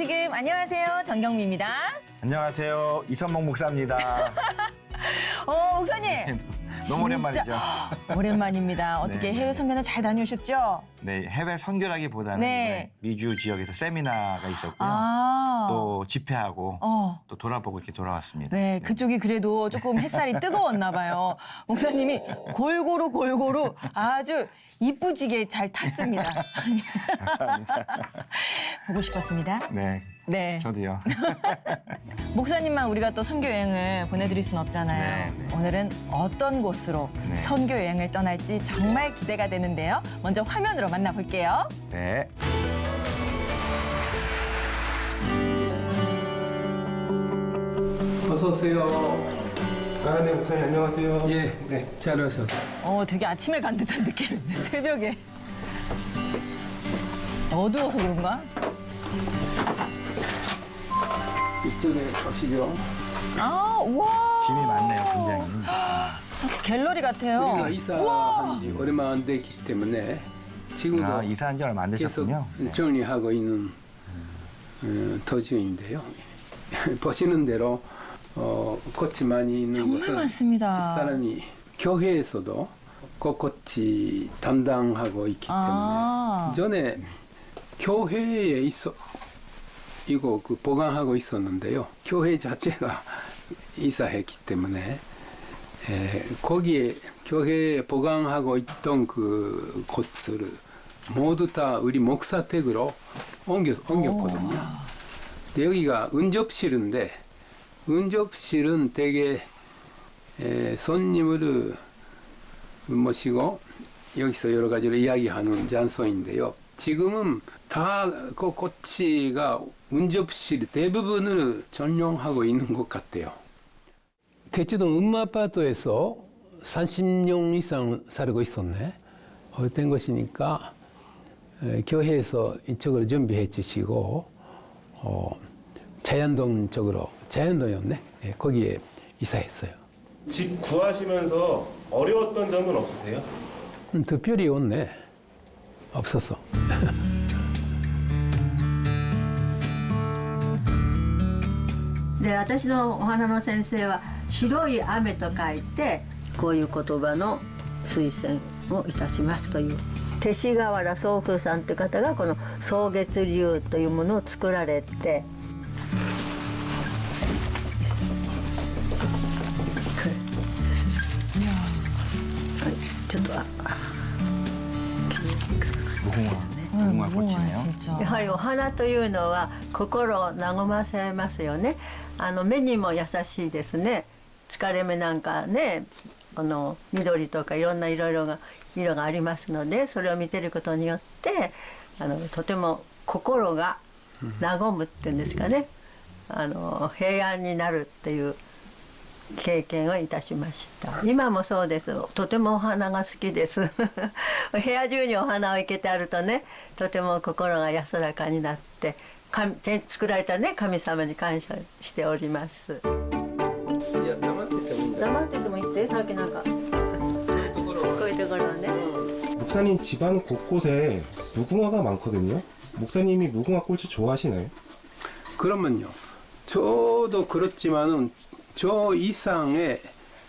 지금 안녕하세요. 정경미입니다. 안녕하세요. 이선목 목사입니다. 목사님. 너무 오랜만이죠. 오랜만입니다. 어떻게 네. 해외 선교는 잘 다녀오셨죠? 네, 해외 선교라기보다는 네. 미주 지역에서 세미나가 있었고요. 아. 또 집회하고 또 돌아보고 이렇게 돌아왔습니다. 네, 그쪽이 그래도 조금 햇살이 뜨거웠나 봐요. 목사님이 골고루 아주 이쁘지게 잘 탔습니다. 감사합니다. 보고 싶었습니다. 네, 네. 저도요. 목사님만 우리가 또 선교 여행을 보내드릴 순 없잖아요. 네, 네. 오늘은 어떤 곳으로 네. 선교 여행을 떠날지 정말 기대가 되는데요. 먼저 화면으로 만나볼게요. 네. 어서 오세요. 아, 네, 목사님 안녕하세요. 예, 네. 잘 오셨어요. 되게 아침에 간 듯한 느낌인데 새벽에. 어두워서 그런가? 이쪽에 보시죠. 아, 우와. 짐이 많네요, 굉장히. 갤러리 같아요. 우리가 이사한 지 얼마 안 됐기 때문에 지금도 이사한 지 얼마 안 계속 되셨군요. 네. 정리하고 있는 도중인데요. 보시는 대로 꽃이 많이 있는 정말 곳은 많습니다. 집사람이 교회에서도 꽃꽃이 담당하고 있기 때문에 전에 교회에 이거 보관하고 있었는데요. 교회 자체가 이사했기 때문에 거기에 교회에 보관하고 있던 그 꽃을 모두 다 우리 목사 댁으로 옮겼거든요. 근데 여기가 은접실인데 은접실은 되게 손님을 모시고 여기서 여러 가지로 이야기하는 장소인데요. 지금은 다 그 꽃이가 운접실 대부분을 전용하고 있는 것 같아요. 대치동 음마아파트에서 30년 이상 살고 있었네. 된 것이니까 교회에서 이쪽으로 준비해 주시고 자연동 쪽으로 자연동이었네. 거기에 이사했어요. 집 구하시면서 어려웠던 점은 없으세요? 특별히 없네. 없었어. で私のお花の先生は白い雨と書いてこういう言葉の推薦をいたしますという勅使河原宗風さんという方がこの草月流というものを作られてちょっと 무궁화 꽃이네요. 진짜. やはりお花というのは心を和ませますよね。目にも優しいですね。疲れ目なんかね、緑とかいろんな色がありますので、それを見てることによってとても心が和むっていうんですかね。平安になるっていう経験をいたしました。今もそうです。とてもお花が好きです。部屋中にお花を生けてあるとね、とても心が安らかになって、作られたね神様に感謝しております。いや、黙っててもいいんだ。黙っててもいいって、さっきなんかこういうところね。 목사님 집안 곳곳에 무궁화가 많거든요. 목사님이 무궁화 꽃을 좋아하시나요? 그러면요. 저도 그렇지만은 저 이상의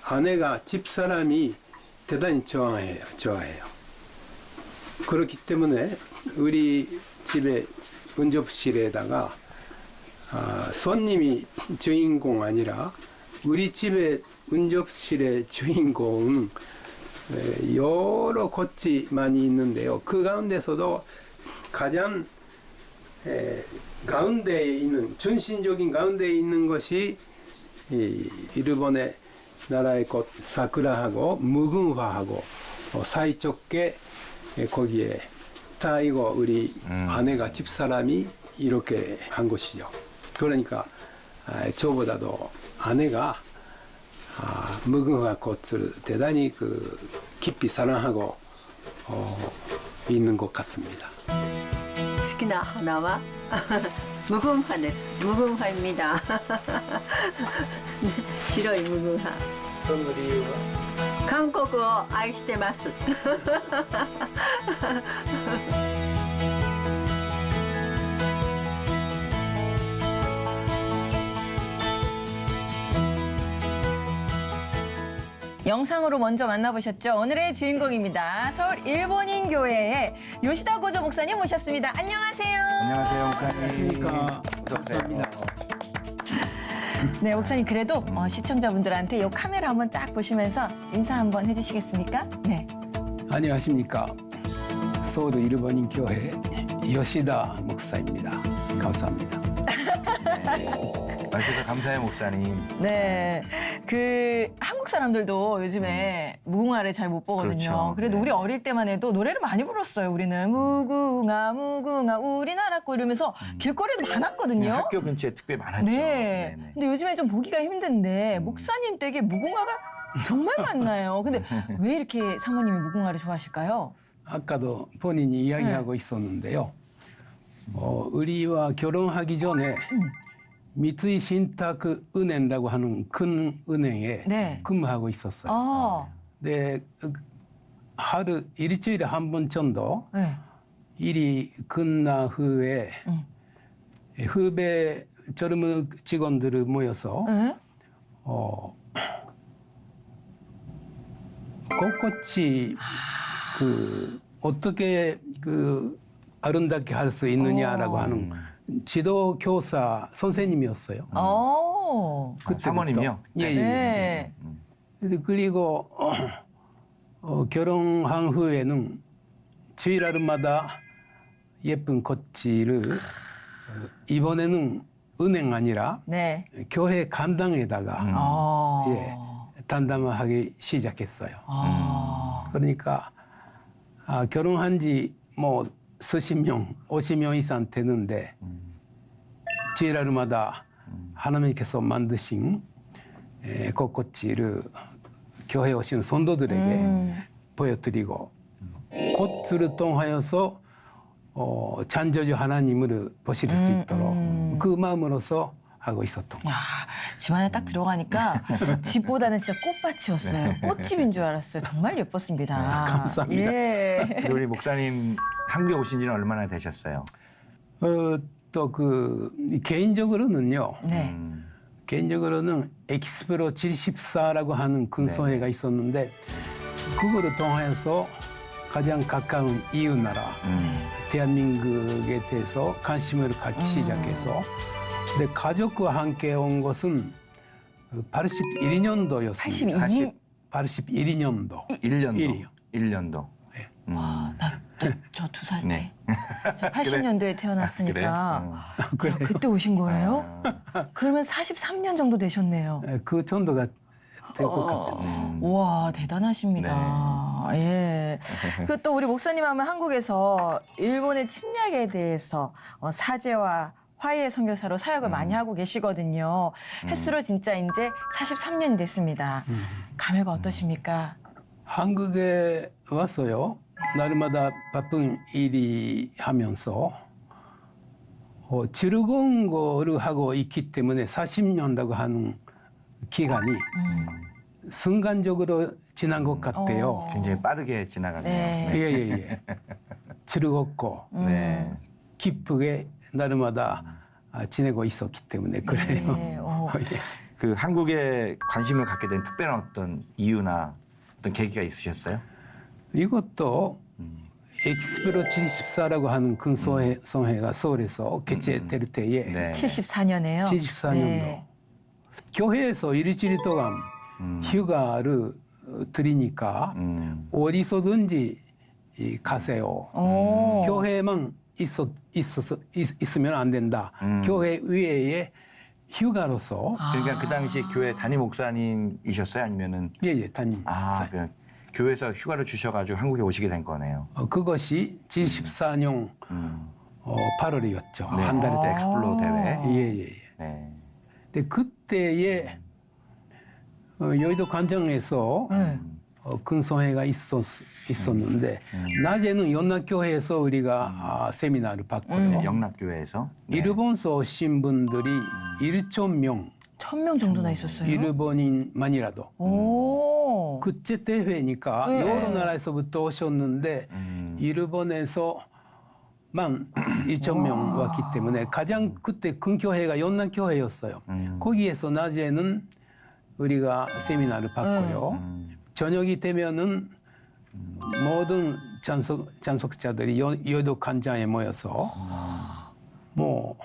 아내가 집사람이 대단히 좋아해요. 그렇기 때문에 우리 집에 은접실에다가 손님이 주인공 아니라 우리 집의 은접실의 주인공은 여러 꽃이 많이 있는데요. 그 가운데서도 가장 가운데에 있는 중심적인 가운데에 있는 것이 일본의 나라의 꽃 사쿠라하고 무궁화하고 사이좋게 거기에 다 이거 우리 아내가 집사람이 이렇게 한 것이죠. 그러니까 저보다도 아내가 무궁화 꽃을 대단히 깊이 사랑하고 있는 것 같습니다. 好きな花は無言花です。無言花입니다. 白い無言花。その理由は韓国を愛してます。 영상으로 먼저 만나보셨죠? 오늘의 주인공입니다. 서울 일본인 교회의 요시다 고조 목사님 모셨습니다. 안녕하세요. 안녕하세요, 목사님. 안녕하십니까. 어서 오세요. 감사합니다. 네, 목사님 그래도 시청자분들한테 이 카메라 한번 쫙 보시면서 인사 한번 해주시겠습니까? 네. 안녕하십니까. 서울 일본인 교회 요시다 목사입니다. 감사합니다. 와주셔서 감사해요, 목사님. 네. 한국 사람들도 요즘에 무궁화를 잘 못 보거든요. 그렇죠. 그래도 네. 우리 어릴 때만 해도 노래를 많이 불렀어요. 우리는 무궁화, 무궁화, 우리나라 꽃 이러면서 길거리도 많았거든요. 학교 근처에 특별히 많았죠. 네. 네네. 근데 요즘에 좀 보기가 힘든데 목사님 댁에 무궁화가 정말 많나요? 근데 왜 이렇게 사모님이 무궁화를 좋아하실까요? 아까도 본인이 이야기하고 있었는데요. 우리와 결혼하기 전에 미쓰이 신탁 은행이라고 하는 큰 은행에 네. 근무하고 있었어요. 아, 네, 하루 일주일에 한 번 정도 네. 일이 끝난 후에 후배 젊은 직원들을 모여서 네? 꽃꽃이 어떻게 아름답게 할 수 있느냐라고 하는 지도 교사 선생님이었어요. 그때부터. 사모님이요? 예, 예. 네. 그리고 결혼한 후에는 주일날마다 예쁜 꽃을 이번에는 은행 아니라 네. 교회 간당에다가 아. 예, 단담하기 시작했어요. 아. 그러니까 결혼한 지 뭐 수십 명, 50명 이상 되는데 주일날마다 하나님께서 만드신 꽃꽃을 교회에 오시는 성도들에게 보여드리고 꽃을 통하여서 창조주 하나님을 보실 수 있도록 그 마음으로서 하고 있었던 거죠. 야, 집안에 딱 들어가니까 집보다는 진짜 꽃밭이었어요. 꽃집인 줄 알았어요. 정말 예뻤습니다. 감사합니다. 예. 근데 우리 목사님 한국에 오신 지는 얼마나 되셨어요? 또 개인적으로는요. 네. 개인적으로는 엑스프로 74라고 하는 근소회가 있었는데 그거를 통하여서 가장 가까운 이웃 나라 대한민국에 대해서 관심을 갖기 시작해서 근데 가족과 함께 온 것은 81년도였습니다. 81년도. 1년도. 일이요. 1년도. 저 2살 때. 네. 저 80년도에 태어났으니까. 그래요? 그때 오신 거예요? 그러면 43년 정도 되셨네요. 그 정도가 될 것 같아요. 우와, 대단하십니다. 예. 그 또 우리 목사님 하면 한국에서 일본의 침략에 대해서 사제와 화해의 선교사로 사역을 많이 하고 계시거든요. 횟수로 진짜 이제 43년이 됐습니다. 감회가 어떠십니까? 한국에 왔어요. 날마다 바쁜 일이 하면서 즐거운 거를 하고 있기 때문에 40년이라고 하는 기간이 순간적으로 지난 것 같아요. 굉장히 빠르게 지나가네요. 네. 예. 즐겁고 네. 기쁘게 날마다 지내고 있었기 때문에 그래요. 네, 예. 그 한국에 관심을 갖게 된 특별한 어떤 이유나 어떤 계기가 있으셨어요? 이것도 엑스프로 74라고 하는 근소회가 서울에서 개최될 때에 네. 74년에요. 74년도 네. 교회에서 일주일 동안 휴가를 드리니까 어디서든지 가세요. 오. 교회만 있으면 안 된다. 교회 외에 휴가로서 그러니까 그 당시 교회 담임 목사님이셨어요? 아니면은 예, 담임. 그냥 교회에서 휴가를 주셔가지고 한국에 오시게 된 거네요. 그것이 74년 8월이었죠. 네. 한 달 때 때. 엑스플로 대회. 예. 네. 근데 그때에 여의도 관정에서 근소회가 있었는데 낮에는 연락교회에서 우리가 세미나를 받고요. 영락교회에서. 네. 일본에서 오신 분들이 1,000명 1000명 정도나 있었어요. 일본인만이라도 오. 그때 대회니까 네. 여러 나라에서부터 오셨는데 일본에서만 2,000명 왔기 때문에 가장 그때 큰 교회가 연락교회였어요. 거기에서 낮에는 우리가 세미나를 받고요. 저녁이 되면은 모든 참석자들이 여도 간장에 모여서 뭐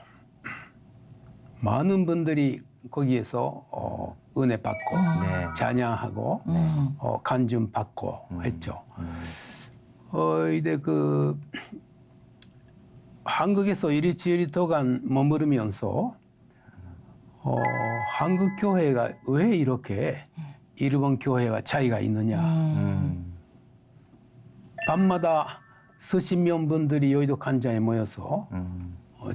많은 분들이 거기에서 은혜 받고 네. 찬양하고 간증 받고 했죠. 이제 그 한국에서 일주일 동안 머무르면서 한국 교회가 왜 이렇게 일본 교회와 차이가 있느냐. 밤마다 수십 명 분들이 여의도 간장에 모여서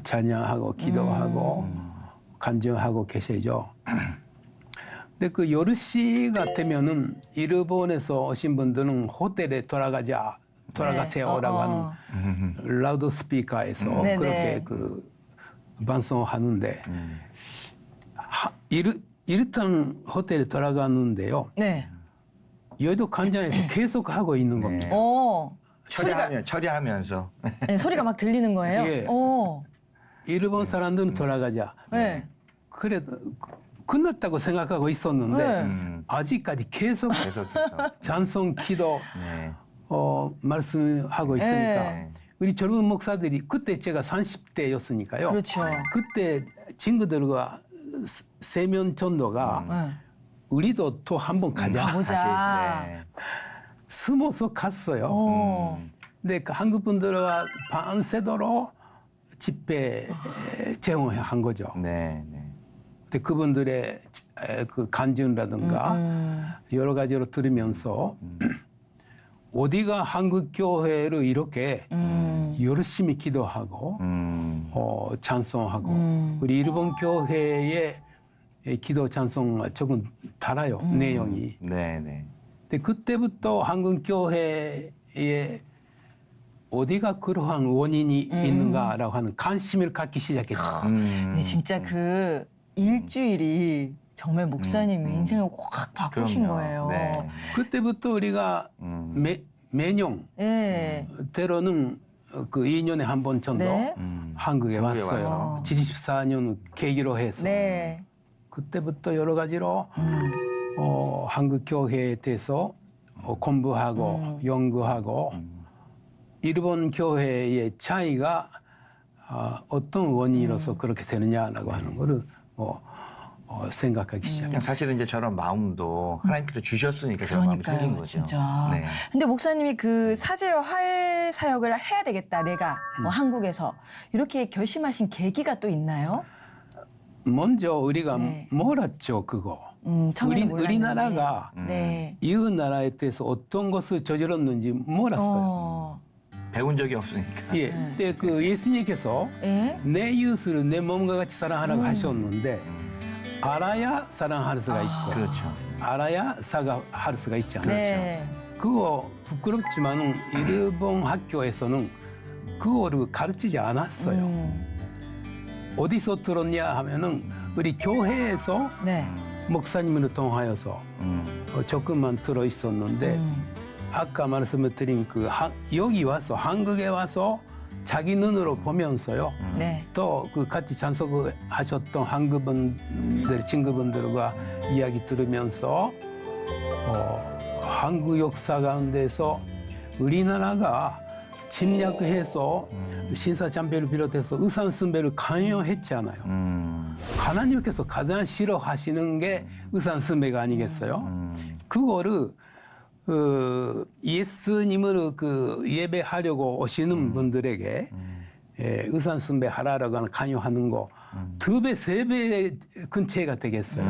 찬양하고 기도하고 간증하고 계시죠. 근데 그 10시가 되면은 일본에서 오신 분들은 호텔에 돌아가세요라고 하는 라우드 스피커에서 네네. 그렇게 그 방송을 하는데 이르탄 호텔에 돌아가는데요. 네. 여의도 간장에서 계속 하고 있는 겁니다. 오. 처리하면서. 네, 소리가 막 들리는 거예요? 예. 오. 일본 사람들은 돌아가자. 네. 그래도 끝났다고 생각하고 있었는데 네. 아직까지 계속 계속해서. 찬송 기도 네. 말씀하고 있으니까 네. 우리 젊은 목사들이 그때 제가 30대였으니까요. 그렇죠. 그때 친구들과 세면 전도가 네. 우리도 또 한번 가자. 가보자. 다시. 네. 숨어서 갔어요. 오. 근데 그 한국 분들과 밤새도록 집회 제공한 거죠. 네. 네. 근데 그분들의 그 간증이라든가 여러 가지로 들으면서 어디가 한국 교회를 이렇게 열심히 기도하고 찬송하고 우리 일본 교회의 기도 찬송 조금 달아요 내용이. 네. 네. 근데 그때부터 한국 교회에 어디가 그러한 원인이 있는가라고 하는 관심을 갖기 시작했죠. 근데 진짜 그 일주일이 정말 목사님 인생을 확 바꾸신 그럼요. 거예요. 네. 그때부터 우리가 매년 예. 때로는 그 2년에 한 번 정도 네. 한국에 왔어요. 와서. 74년 계기로 해서 네. 그때부터 여러 가지로 한국 교회에 대해서 공부하고 연구하고 일본 교회의 차이가 어떤 원인으로서 그렇게 되느냐라고 하는 거를 생각하기 시작합니다. 사실은 이제 저런 마음도 하나님께서 주셨으니까 저런 마음이 생긴 그러니까요, 거죠. 진짜. 네. 근데 목사님이 그 사제와 화해 사역을 해야 되겠다, 내가 한국에서 이렇게 결심하신 계기가 또 있나요? 먼저 우리가 네. 몰랐죠 그거. 처음에는 몰랐는데. 우리나라가 네. 이웃 나라에 대해서 어떤 것을 저질렀는지 몰랐어요. 배운 적이 없으니까. 예, 근데 그 예수님께서 예? 내 이웃을 내 몸과 같이 사랑하라고 하셨는데 알아야 사랑할 수가 있고 그렇죠. 알아야 사과할 수가 있잖아요. 네. 그거 부끄럽지만은 일본 학교에서는 그거를 가르치지 않았어요. 어디서 들었냐 하면은 우리 교회에서 네. 목사님을 통하여서 조금만 들어 있었는데 아까 말씀드린 그 여기 와서 한국에 와서 자기 눈으로 보면서요. 네. 또 그 같이 참석하셨던 한국분들 친구분들과 이야기 들으면서 한국 역사 가운데서 우리나라가 침략해서 신사참배를 비롯해서 의산승배를 강요했잖아요. 하나님께서 가장 싫어하시는 게 의산승배가 아니겠어요? 그거를 예수님을 그 예배하려고 오시는 분들에게 의산승배 하라라고 하는 강요하는 거 2배, 3배 근처가 되겠어요.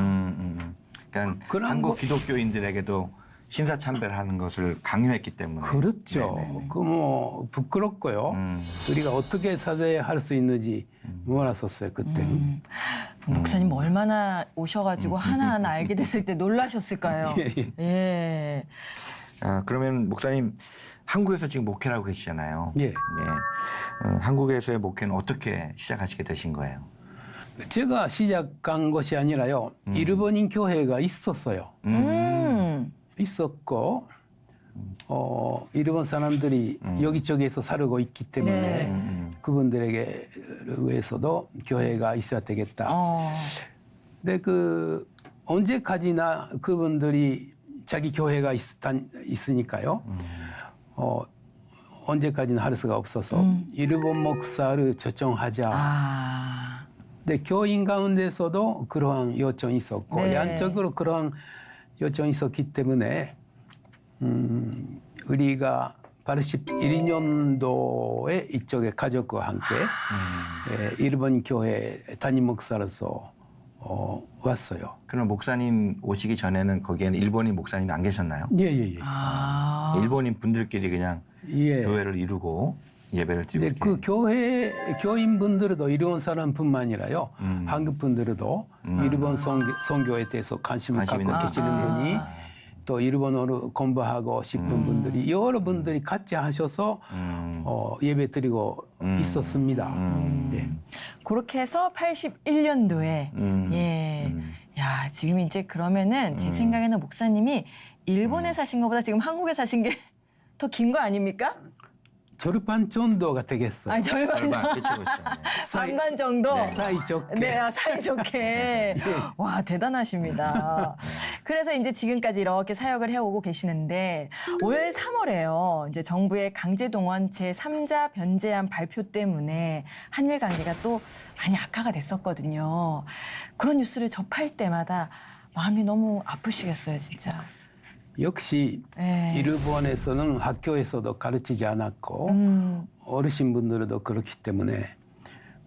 그러니까 그런 한국 거- 기독교인들에게도 신사참배하는 것을 강요했기 때문에. 그렇죠. 네네네. 그 뭐 부끄럽고요. 우리가 어떻게 사죄할 수 있는지 몰랐었어요 그때는. 목사님 얼마나 오셔가지고 하나하나 알게 됐을 때 놀라셨을까요? 예, 예. 그러면 목사님 한국에서 지금 목회를 하고 계시잖아요. 예. 네. 한국에서의 목회는 어떻게 시작하시게 되신 거예요? 제가 시작한 것이 아니라요. 일본인 교회가 있었어요. 있었고 일본 사람들이 여기저기에서 살고 있기 때문에 네. 그분들에게 위해서도 교회가 있어야 되겠다. 근데 그 언제까지나 그분들이 자기 교회가 있으니까요. 언제까지나 할 수가 없어서 일본 목사를 초청하자. 아. 근데 교인 가운데서도 그러한 요청이 있었고 네. 양적으로 그러한 요청이 있었기 때문에 우리가 81년도에 이쪽에 가족과 함께 일본 교회 담임 목사로서 왔어요. 그럼 목사님 오시기 전에는 거기에는 일본인 목사님이 안 계셨나요? 예예예. 아. 일본인 분들끼리 그냥 예. 교회를 이루고 예배를 드리고. 근데 그 교회 교인분들도 일본 사람뿐만이라요. 한국 분들도 일본 선교에 대해서 관심을 관심 갖고 있는 계시는 분이 또 일본어를 공부하고 싶은 분들이 여러 분들이 같이 하셔서 예배 드리고 있었습니다. 예. 그렇게 해서 81년도에 예. 야, 지금 이제 그러면은 제 생각에는 목사님이 일본에 사신 것보다 지금 한국에 사신 게 더 긴 거 아닙니까? 절반 정도가 되겠어요. 아니, 절반 얼마 그렇죠. 반반 정도. 네. 사이좋게. 네, 사이좋게. 와, 대단하십니다. 그래서 이제 지금까지 이렇게 사역을 해오고 계시는데 올 3월에요. 이제 정부의 강제동원 제3자 변제안 발표 때문에 한일 관계가 또 많이 악화가 됐었거든요. 그런 뉴스를 접할 때마다 마음이 너무 아프시겠어요, 진짜. 역시 네. 일본에서는 학교에서도 가르치지 않았고 어르신분들도 그렇기 때문에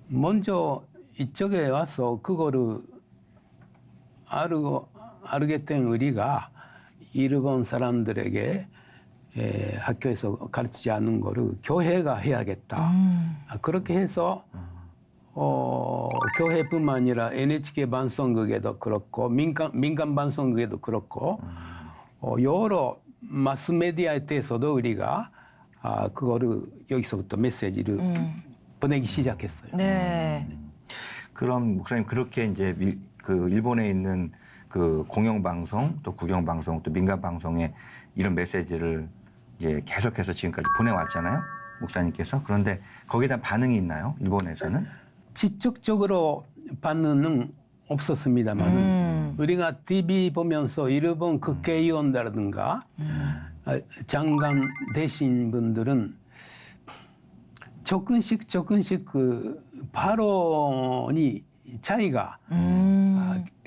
먼저 이쪽에 와서 그거를 알게 된 우리가 일본 사람들에게 학교에서 가르치지 않는 거를 교회가 해야겠다. 그렇게 해서 교회뿐만 아니라 NHK 방송국에도 그렇고 민간 방송국에도 그렇고 여러 마스메디아에 대해서도 우리가 그거를 여기서부터 메시지를 보내기 시작했어요. 네. 그럼 목사님 그렇게 이제 그 일본에 있는 그 공영방송 또 국영방송 또 민간방송에 이런 메시지를 이제 계속해서 지금까지 보내왔잖아요. 목사님께서. 그런데 거기에 대한 반응이 있나요? 일본에서는? 직접적으로 반응은 없었습니다만 우리가 TV 보면서 일본 국회의원이라든가 장관 되신 분들은 조금씩 그 발언이 차이가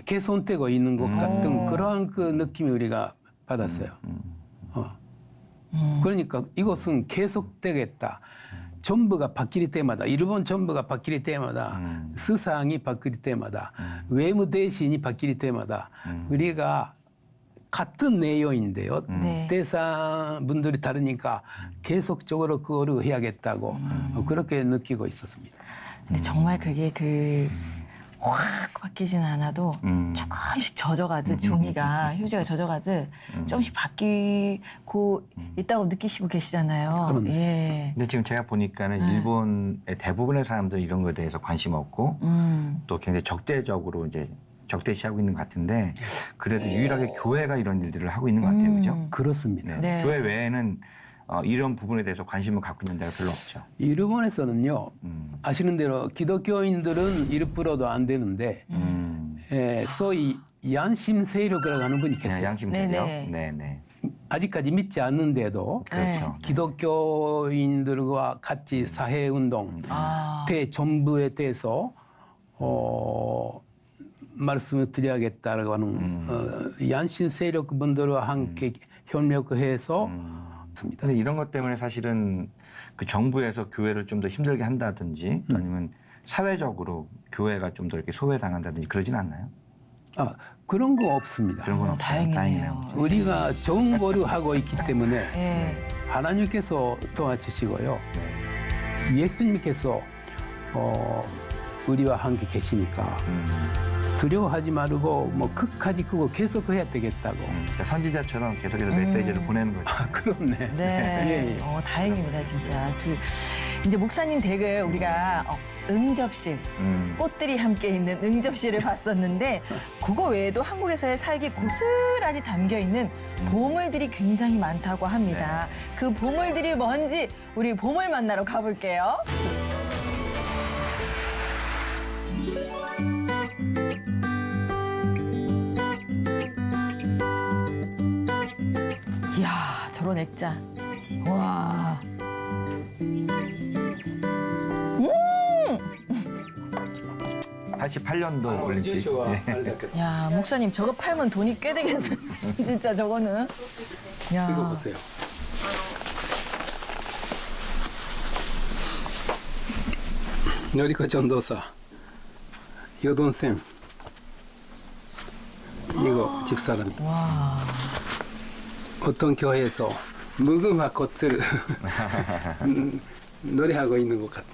개선되고 있는 것 같은 그러한 그 느낌이 우리가 받았어요. 그러니까 이것은 계속되겠다. 정부가 바뀔 때마다 일본 정부가 바뀔 때마다 수상이 바뀔 때마다 외무 대신이 바뀔 때마다 우리가 같은 내용인데요. 네. 대사분들이 다르니까 계속적으로 그거를 해야겠다고 그렇게 느끼고 있었습니다. 근데 정말 그게 확 바뀌진 않아도 조금씩 젖어가듯 종이가 휴지가 젖어가듯 조금씩 바뀌고 있다고 느끼시고 계시잖아요. 그럼요. 예. 근데 지금 제가 보니까는 일본의 대부분의 사람들은 이런 거에 대해서 관심 없고 또 굉장히 적대적으로 이제 적대시하고 있는 것 같은데 그래도 유일하게 교회가 이런 일들을 하고 있는 것 같아요. 그죠? 그렇습니다. 네. 네. 교회 외에는 이런 부분에 대해서 관심을 갖고 있는 데가 별로 없죠. 일본에서는요, 아시는 대로 기독교인들은 1%도 안 되는데, 소위 양심 세력이라고 하는 분이 계세요. 네, 양심 세력. 네네. 네네. 아직까지 믿지 않는데도 그렇죠. 기독교인들과 같이 사회운동, 아. 대정부에 대해서 말씀을 드려야겠다라고 하는 양심 세력 분들과 함께 협력해서 있습니다. 근데 이런 것 때문에 사실은 그 정부에서 교회를 좀 더 힘들게 한다든지 또 아니면 사회적으로 교회가 좀 더 이렇게 소외당한다든지 그러진 않나요? 그런 거 없습니다. 그런 건 없어요. 다행이네요. 우리가 좋은 거를 하고 있기 때문에 예. 하나님께서 도와주시고요. 예수님께서 우리와 함께 계시니까 두려워하지 말고 뭐 끝까지 그거 계속 해야 되겠다고. 그러니까 선지자처럼 계속해서 메시지를 보내는 거죠. 그렇네. 네. 예. 다행입니다, 진짜. 이제 목사님 댁을 우리가 응접실, 꽃들이 함께 있는 응접실을 봤었는데 그거 외에도 한국에서의 사역이 고스란히 담겨 있는 보물들이 굉장히 많다고 합니다. 그 보물들이 뭔지 우리 보물 만나러 가볼게요. 이야, 저런 액자. 와. 88년도 올림픽. 예. 야, 목사님 저거 팔면 돈이 꽤 되겠네. 진짜 저거는. 야. 이거 보세요. 노리코 전도사 여돈생 이거 집사람이 어떤 교회에서 무궁화 꽃을 노래하고 있는 것 같다.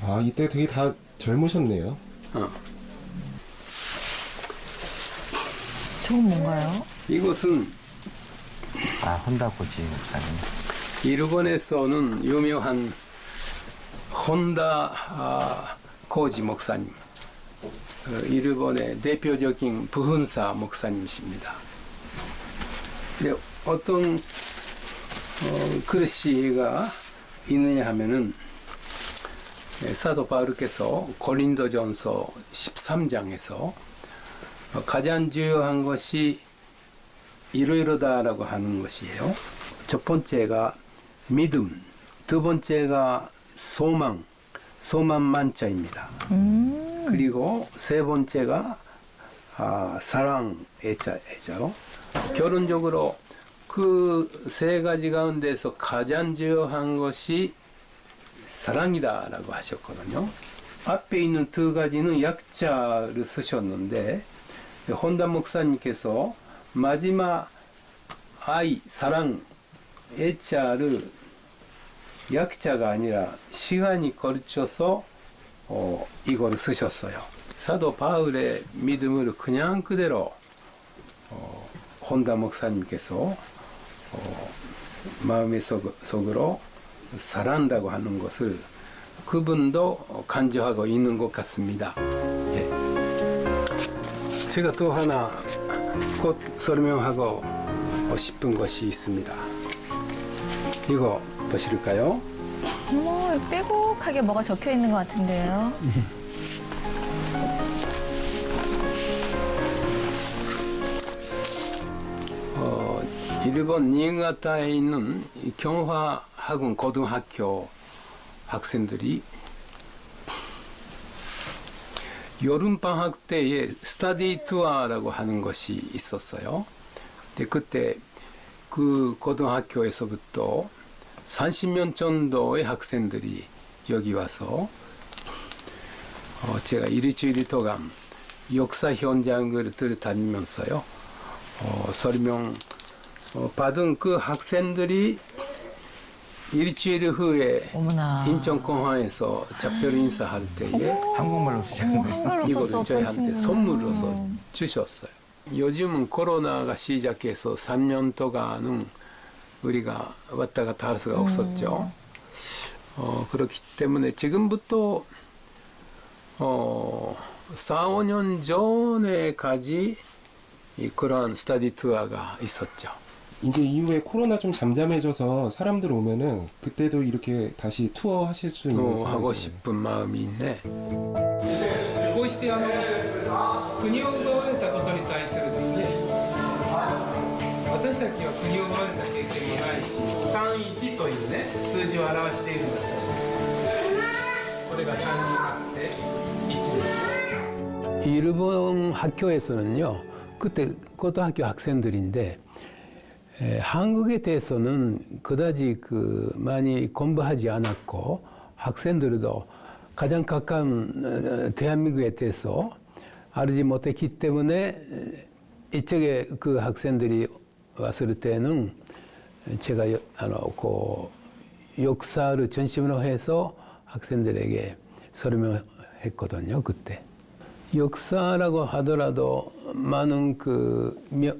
아, 이때 되게 다 젊으셨네요. 저건 뭔가요? 이것은 아, 혼다코지 목사님. 일본에서는 유명한 혼다 코지 목사님, 일본의 대표적인 부흥사 목사님이십니다. 근데 어떤 글씨가 있느냐 하면은 사도 바울께서 고린도전서 13장에서 가장 중요한 것이 이러이러다라고 하는 것이에요. 첫 번째가 믿음, 두 번째가 소망만자입니다. 그리고 세 번째가 사랑, 애자죠. 결론적으로 그 세 가지 가운데서 가장 중요한 것이 사랑이다라고 하셨거든요. 앞에 있는 두 가지는 약자를 쓰셨는데 혼다 목사님께서 마지막 아이, 사랑, 애자를 약자가 아니라 시간이 걸쳐서 이걸 쓰셨어요. 사도 바울의 믿음을 그냥 그대로 혼다 목사님께서 마음의 속으로 사랑이라고 하는 것을 그분도 간주하고 있는 것 같습니다. 예. 제가 또 하나 곧 설명하고 싶은 것이 있습니다. 이거 보실까요? 빼곡하게 뭐가 적혀 있는 것 같은데요. 일본 니가타에 있는 경화학원 고등학교 학생들이 여름방학 때에 스터디 투어라고 하는 것이 있었어요. 근데 그때 그 고등학교에서부터 30명 정도의 학생들이 여기 와서 제가 일주일 동안 역사 현장을 들다니면서요. 설명 받은 그 학생들이 일주일 후에 어머나. 인천공항에서 작별 인사할 때에 한국말로 쓰셨네요. 한글로 이거를 써서 저희한테 보시는구나. 선물로서 주셨어요. 요즘은 코로나가 시작해서 3년 동안은 우리가 왔다 갔다 할 수가 없었죠. 그렇기 때문에 지금부터 4, 5년 전에까지 그러한 스터디 투어가 있었죠. 이제 이후에 코로나 좀 잠잠해져서 사람들 오면은 그때도 이렇게 다시 투어 하실 수 있는 하고 상황이에요. 싶은 마음이 있네. こうして国を奪われたことに対するですね、私たちは国を奪われた経験もないし、31というね数字を表しているんだそうです。これが3にあって1です。 일본 학교에서는요, 그때 고등학교 학생들인데 한국에 대해서는 그다지 많이 공부하지 않았고 학생들도 가장 가까운 대한민국에 대해서 알지 못했기 때문에 이쪽에 그 학생들이 왔을 때는 제가 역사를 중심으로 해서 학생들에게 설명했거든요. 그때 역사라고 하더라도 많은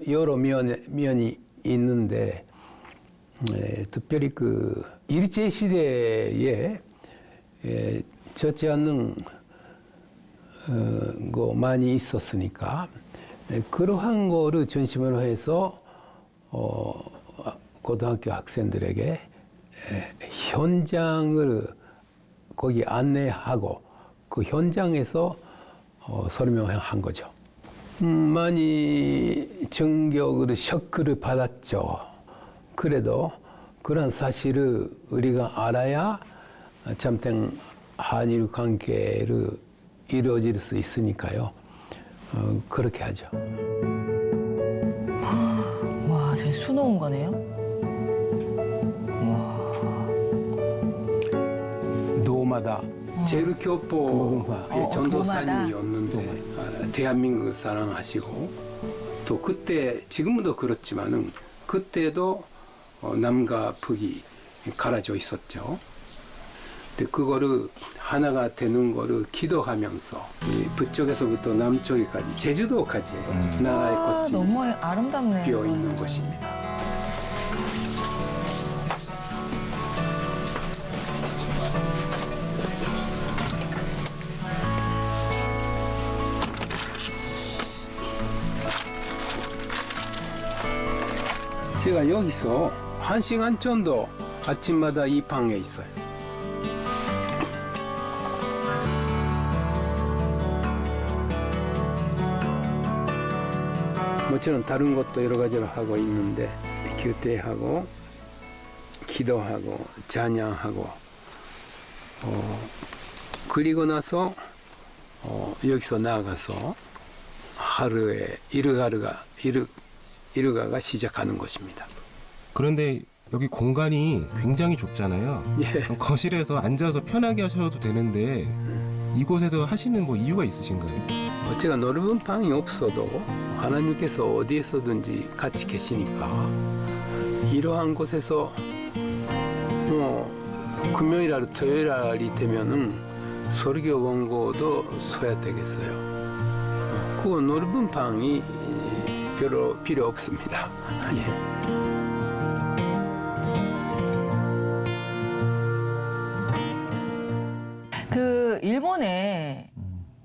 여러 면이 있는데 특별히 일제 시대에 좋지 않는 거 많이 있었으니까 그러한 거를 중심으로 해서 고등학교 학생들에게 현장을 거기 안내하고 그 현장에서 설명한 거죠. 많이 충격을 쇼크를 받았죠. 그래도 그런 사실을 우리가 알아야 참된 한일 관계를 이루어질 수 있으니까요. 그렇게 하죠. 와, 제 수놓은 거네요. 도마다 제일교포의 전도사님이었는데 대한민국을 사랑하시고 또 그때 지금도 그렇지만은 그때도 남과 북이 갈라져 있었죠. 근데 그거를 하나가 되는 거를 기도하면서 이 북쪽에서부터 남쪽까지 제주도까지 나라의 아, 꽃이 너무 아름답네요. 피어 있는 것입니다. 제가 여기서 1시간 정도 아침마다 이 방에 있어요. 모처럼 다른 것도 여러 가지를 하고 있는데 교대하고 기도하고 찬양하고 그리고 나서 여기서 나아가서 하루에 일과가 시작하는 것입니다. 그런데 여기 공간이 굉장히 좁잖아요. 예. 그럼 거실에서 앉아서 편하게 하셔도 되는데 이곳에서 하시는 뭐 이유가 있으신가요? 제가 넓은 방이 없어도 하나님께서 어디에서든지 같이 계시니까 이러한 곳에서 금요일날 토요일날이 되면은 설교 원고도 써야 되겠어요. 그 넓은 방이 별로 필요 없습니다. 예. 그 일본에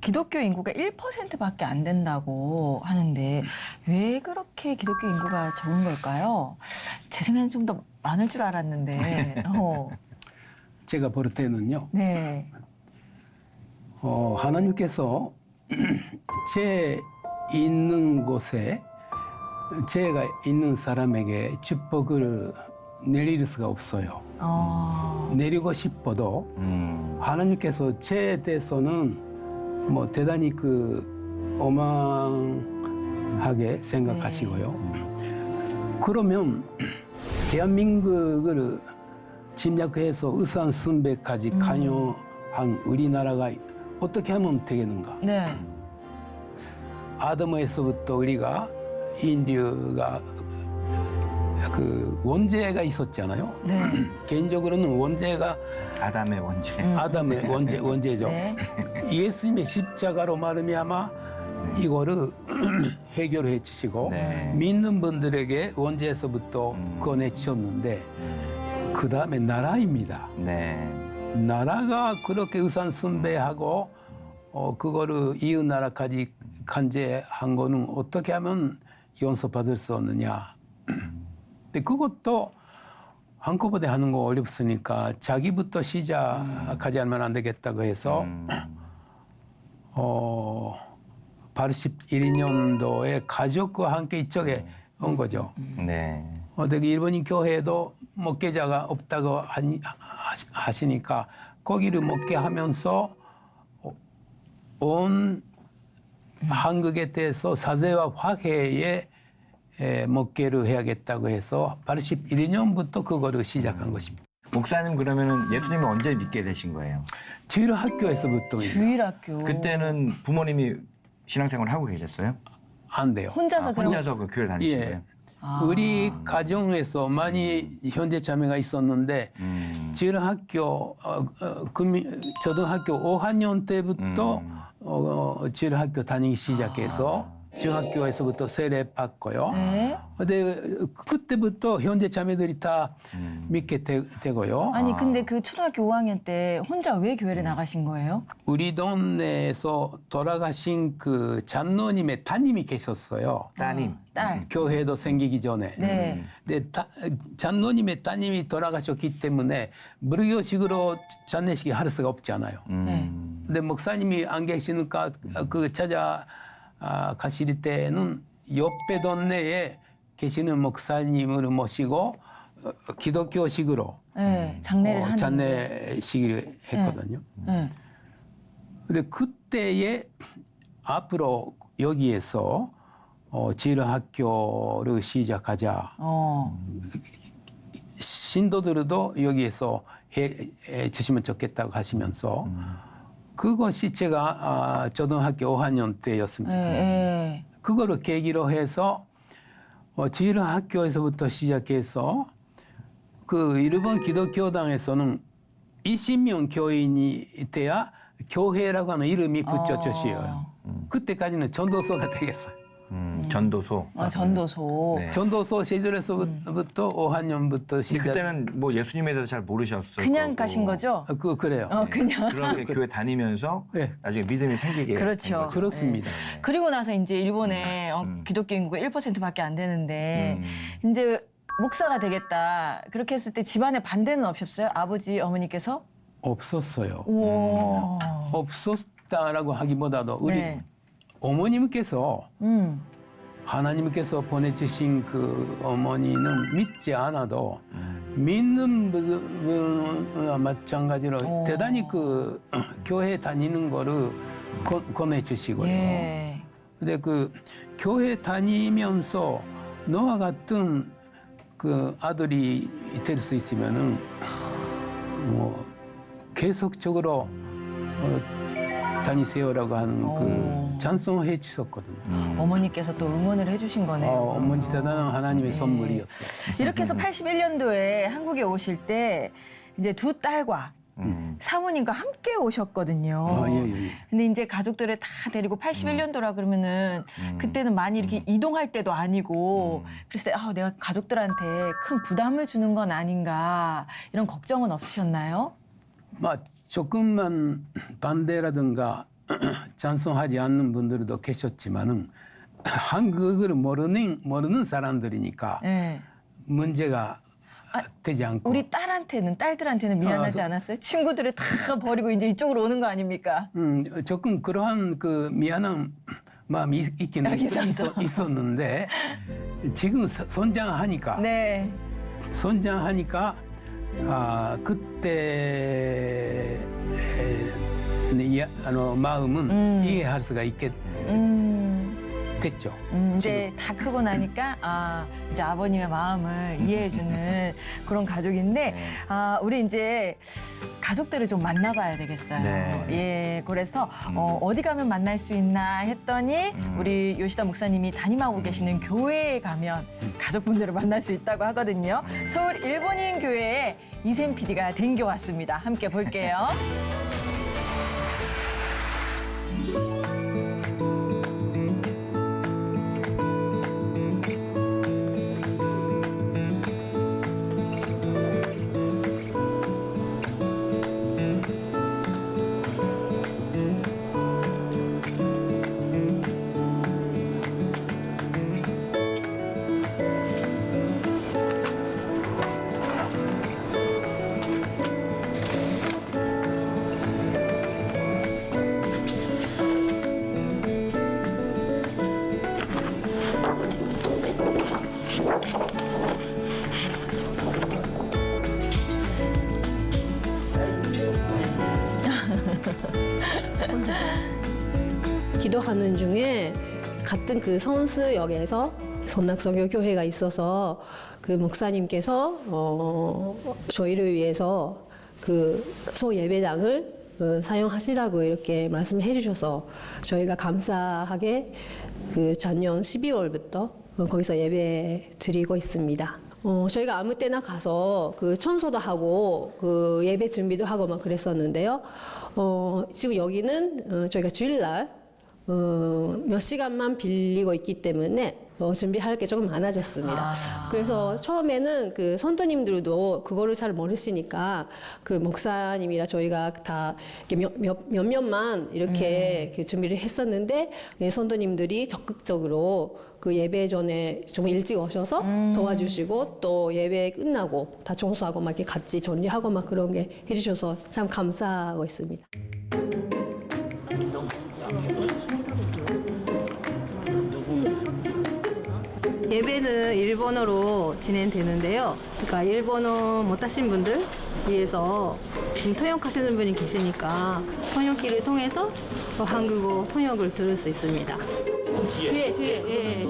기독교 인구가 1%밖에 안 된다고 하는데 왜 그렇게 기독교 인구가 적은 걸까요? 제 생각엔 좀 더 많을 줄 알았는데. 제가 볼 때는요. 네. 하나님께서 제 있는 곳에 제가 있는 사람에게 축복을 내릴 수가 없어요. 내리고 싶어도 하나님께서 제 대해서는 뭐 대단히 어망하게 생각하시고요. 그러면 대한민국을 침략해서 의산 순배까지 관여한 우리나라가 어떻게 하면 되겠는가? 네. 아담에서부터 우리가 인류가 원죄가 있었잖아요. 네. 개인적으로는 원죄가 아담의 원죄. 아담의 원죄죠. 네. 예수님의 십자가로 말미암아 이거를 해결해 주시고 네. 믿는 분들에게 원죄에서부터 구원해 주셨는데 그 다음에 나라입니다. 네. 나라가 그렇게 의산순배하고 그거를 이웃 나라까지 간제한 거는 어떻게 하면 용서받을 수 없느냐. 근데 그것도 한꺼번에 하는 거 어렵으니까 자기부터 시작하지 않으면 안 되겠다고 해서 81년도에 가족과 함께 이쪽에 온 거죠. 네. 되게 일본인 교회에도 목회자가 없다고 하시니까 거기를 목회하면서 온 한국에 대해서 사제와 화해에 목회를 해야겠다고 해서 81년부터 그거를 시작한 것입니다. 목사님 그러면은 예수님을 언제 믿게 되신 거예요? 주일학교에서부터입니다. 주일학교. 그때는 부모님이 신앙생활을 하고 계셨어요? 안 돼요. 혼자서 그럼 혼자서 그 교회 다니신 예. 거예요? 우리 가정에서 많이 현대 자매가 있었는데 주일학교 초등학교 5학년 때부터 주일학교 다니기 시작해서 중학교에서부터 세례 받고요. 네. 근데 그때부터 현대 자매들이 다 믿게 되고요. 아니 근데 그 초등학교 5학년 때 혼자 왜 교회를 나가신 거예요? 우리 동네에서 돌아가신 그 장로님의 따님이 계셨어요. 따님. 딸. 교회도 생기기 전에. 네. 근데 장로님의 따님이 돌아가셨기 때문에 무료식으로 장례식이 할 수가 없잖아요. 네. 근데 목사님이 안 계시니까 그 찾아 가실 때는 옆에 동네에 계시는 목사님을 모시고 기독교식으로 네, 장례를 하는. 장례식을 했거든요. 네. 근데 그때에 앞으로 여기에서 지일학교를 시작하자. 신도들도 여기에서 해 주시면 좋겠다고 하시면서 그것이 제가 초등학교 5학년 때였습니다. 네. 그거를 계기로 해서 지일학교에서부터 시작해서 그 일본 기독교당에서는 20명 교인이 돼야 교회라고 하는 이름이 붙여주시어요. 그때까지는 전도서가 되겠어요. 전도소. 전도소. 네. 전도서 시절에서부터 5학년부터 시작. 그때는 뭐 예수님에 대해서 잘 모르셨어요. 그냥 가신 거죠? 그래요. 그냥. 그렇게 교회 다니면서 네. 나중에 믿음이 생기게 그렇죠. 된 거죠. 그렇습니다. 그리고 나서 이제 일본에 기독교 인구가 1%밖에 안 되는데 이제 목사가 되겠다. 그렇게 했을 때 집안에 반대는 없었어요? 아버지, 어머니께서? 없었어요. 우와. 없었다라고 하기보다도 우리 네. 어머님께서 하나님께서 보내주신 그 어머니는 믿지 않아도 믿는 분은 마찬가지로 대단히 그 교회 다니는 거를 권해주시고요. 예. 근데 그 교회 다니면서 너와 같은 그 아들이 될 수 있으면은 뭐 계속적으로 다니세요라고 하는 그 찬송을 해주셨거든요. 어머니께서 또 응원을 해주신 거네요. 어머니 대단한 하나님의 선물이었어요. 이렇게 해서 81년도에 한국에 오실 때 이제 두 딸과 사모님과 함께 오셨거든요. 예. 근데 이제 가족들을 다 데리고 81년도라 그러면은 그때는 많이 이렇게 이동할 때도 아니고 그랬을 때 내가 가족들한테 큰 부담을 주는 건 아닌가 이런 걱정은 없으셨나요? 조금만 반대라든가 찬성하지 않는 분들도 계셨지만은 한국을 모르는 사람들이니까 네. 문제가 되지 않고. 우리 딸들한테는 미안하지 않았어요? 친구들을 다 버리고 이제 이쪽으로 오는 거 아닙니까? 조금 그러한 그 미안한 마음이 있긴 있었는데 지금 선장하니까 네. 그때 마음은 이해할 수가 됐죠. 이제 다 크고 나니까 이제 아버님의 마음을 이해해주는 그런 가족인데 우리 이제 가족들을 좀 만나봐야 되겠어요. 네. 예, 그래서 어디 가면 만날 수 있나 했더니 우리 요시다 목사님이 담임하고 계시는 교회에 가면 가족분들을 만날 수 있다고 하거든요. 서울 일본인 교회에 이샘 PD가 댕겨왔습니다. 함께 볼게요. 기도하는 중에 같은 그 선수역에서 선낙성교 교회가 있어서 그 목사님께서 저희를 위해서 그 소 예배당을 사용하시라고 이렇게 말씀해 주셔서 저희가 감사하게 그 작년 12월부터 거기서 예배 드리고 있습니다. 저희가 아무 때나 가서 그 청소도 하고 그 예배 준비도 하고 막 그랬었는데요. 지금 여기는 저희가 주일날 몇 시간만 빌리고 있기 때문에 준비할 게 조금 많아졌습니다. 그래서 처음에는 그 선도님들도 그거를 잘 모르시니까 그 목사님이라 저희가 다 몇몇만 이렇게 그 준비를 했었는데 선도님들이 적극적으로 그 예배 전에 좀 일찍 오셔서 도와주시고 또 예배 끝나고 다 청소하고 막 이렇게 같이 정리하고 막 그런 게 해주셔서 참 감사하고 있습니다. 예배는 일본어로 진행되는데요. 그러니까 일본어 못하신 분들 위해서 지금 통역하시는 분이 계시니까 통역기를 통해서 또 한국어 통역을 들을 수 있습니다. 뒤에 예.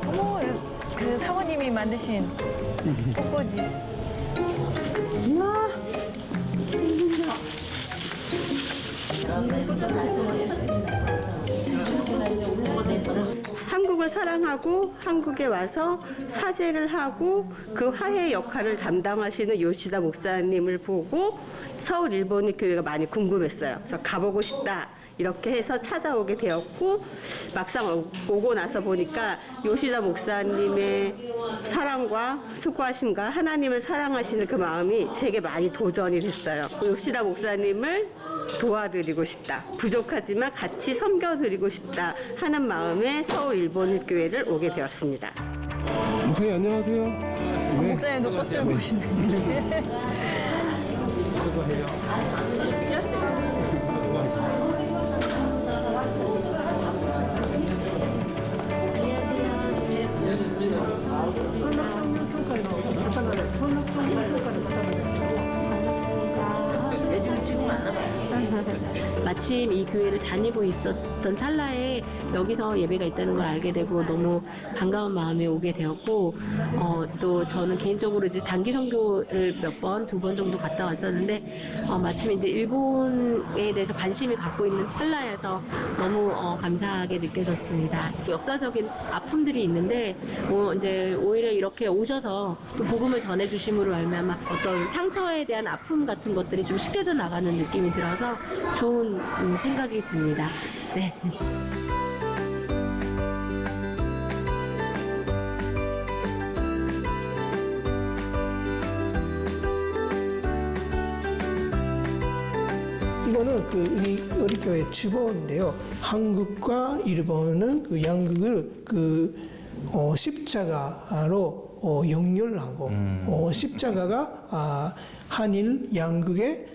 어머, 그 사모님이 만드신 꽃꽂이. 한국을 사랑하고 한국에 와서 사제를 하고 그 화해 역할을 담당하시는 요시다 목사님을 보고 서울 일본의 교회가 많이 궁금했어요. 그래서 가보고 싶다. 이렇게 해서 찾아오게 되었고 막상 오고 나서 보니까 요시다 목사님의 사랑과 수고하심과 하나님을 사랑하시는 그 마음이 제게 많이 도전이 됐어요. 요시다 목사님을 도와드리고 싶다. 부족하지만 같이 섬겨드리고 싶다 하는 마음에 서울 일본교회를 오게 되었습니다. 목사님 안녕하세요. 목사님도 꽃 들고 오시네. 마침 이 교회를 다니고 있었던 찰나에 여기서 예배가 있다는 걸 알게 되고 너무 반가운 마음에 오게 되었고 또 저는 개인적으로 이제 단기 선교를 두 번 정도 갔다 왔었는데 마침 이제 일본에 대해서 관심이 갖고 있는 찰나에서 너무 감사하게 느껴졌습니다. 역사적인 아픔들이 있는데 이제 오히려 이렇게 오셔서 또 복음을 전해주심으로 말미암아 어떤 상처에 대한 아픔 같은 것들이 좀 씻겨져 나가는 느낌이 들어서 좋은 생각이 듭니다. 네. 이거는 우리 교회 주보인데요. 한국과 일본은 그 양국을 십자가로 연결하고 십자가가 한일 양국의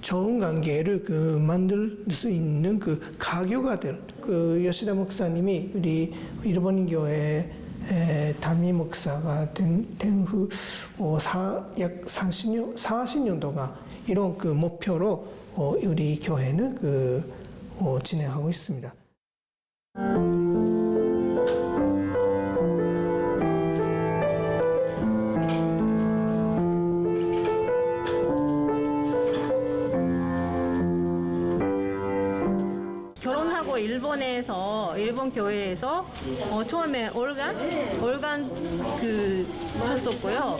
좋은 관계를 만들 수 있는 가교가 될 요시다 목사님이 우리 일본 교회 담임 목사가 된 후 약 40년 동안 이런 목표로 우리 교회는 진행하고 있습니다. 결혼하고 일본 교회에서 처음에 올간 쳤었고요.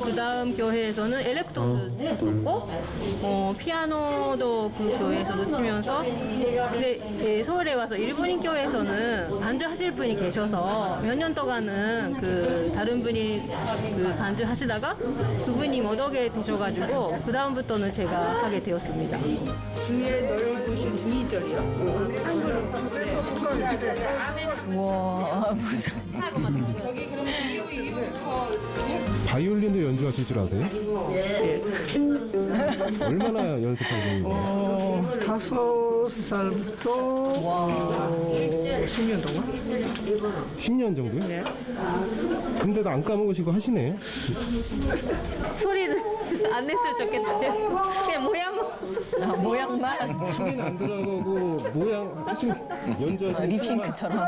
그 다음 교회에서는 엘렉트론도 쳤었고 피아노도 그 교회에서도 치면서 근데 서울에 와서 일본인 교회에서는 반주하실 분이 계셔서 몇 년 동안은 다른 분이 반주하시다가 그분이 못 오게 되셔가지고 그 다음부터는 제가 하게 되었습니다. 우와, 무슨. 바이올린도 연주하실 줄 아세요? 얼마나 연습하고 있는 거예요? 5살부터 10년 동안? 10년 정도요? 네. 근데도 안 까먹으시고 하시네. 소리는 안 냈으면 좋겠대요. 그냥 모양만. 소리는 안 들어가고 모양 하시면 연주하시면 립싱크처럼.